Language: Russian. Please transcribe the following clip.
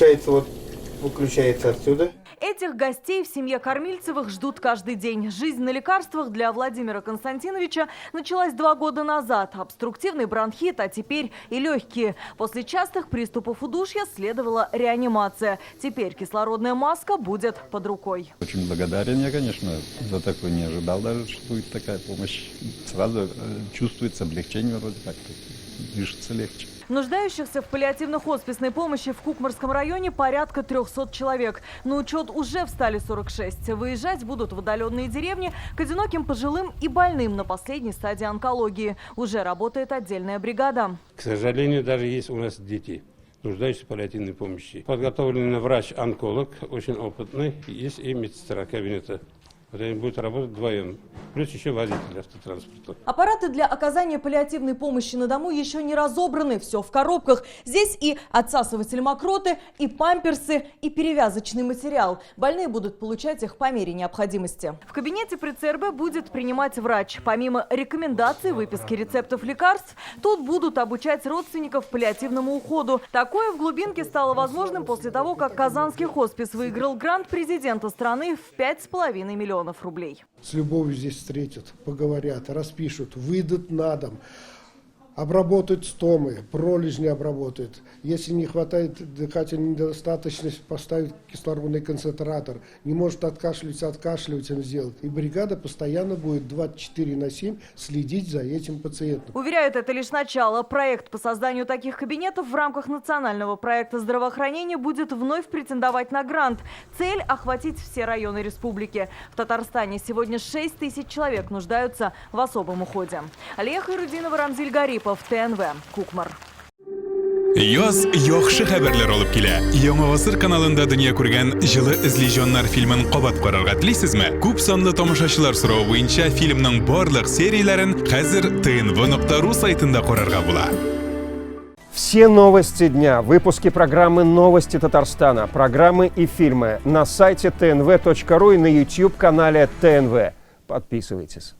получается, вот выключается отсюда. Этих гостей в семье Кормильцевых ждут каждый день. Жизнь на лекарствах для Владимира Константиновича началась 2 года назад. Обструктивный бронхит, а теперь и легкие. После частых приступов удушья следовала реанимация. Теперь кислородная маска будет под рукой. Очень благодарен я, конечно, за такое. Не ожидал даже, что будет такая помощь. Сразу чувствуется облегчение вроде как, дышится легче. Нуждающихся в паллиативно-хосписной помощи в Кукмарском районе порядка 300 человек. На учет уже встали 46. Выезжать будут в отдаленные деревни к одиноким пожилым и больным на последней стадии онкологии. Уже работает отдельная бригада. К сожалению, даже есть у нас дети, нуждающиеся в паллиативной помощи. Подготовленный врач-онколог, очень опытный, есть и медсестра кабинета. Вот они будут работать вдвоем, плюс еще водитель автотранспорта. Аппараты для оказания паллиативной помощи на дому еще не разобраны. Все в коробках. Здесь и отсасыватель мокроты, и памперсы, и перевязочный материал. Больные будут получать их по мере необходимости. В кабинете при ЦРБ будет принимать врач. Помимо рекомендаций выписки рецептов лекарств, тут будут обучать родственников паллиативному уходу. Такое в глубинке стало возможным после того, как Казанский хоспис выиграл грант президента страны в 5,5 миллионов рублей. С любовью здесь встретят, поговорят, распишут, выйдут на дом, обработают стомы, пролежни обработают. Если не хватает дыхательной недостаточности, поставят кислородный концентратор. Не может откашливателем сделать. И бригада постоянно будет 24/7 следить за этим пациентом. Уверяют, это лишь начало. Проект по созданию таких кабинетов в рамках национального проекта здравоохранения будет вновь претендовать на грант. Цель – охватить все районы республики. В Татарстане сегодня 6 тысяч человек нуждаются в особом уходе. Алия Хайрудинова, Рамзиль Гарипов, ТНВ, Кукмар. Яз яхшы хәбәрләр алып килә. Яңа гасыр каналында дөнья күргән җылы эзле фильмын кабат карарга телисезме? Күп санлы тамашачылар соравы буенча фильмның барлык серияләрен хәзер tnv.ru сайтында карарга була. Все новости дня, выпуски программы «Новости Татарстана», программы и фильмы на сайте tnv.ru и на YouTube-канале ТНВ. Подписывайтесь.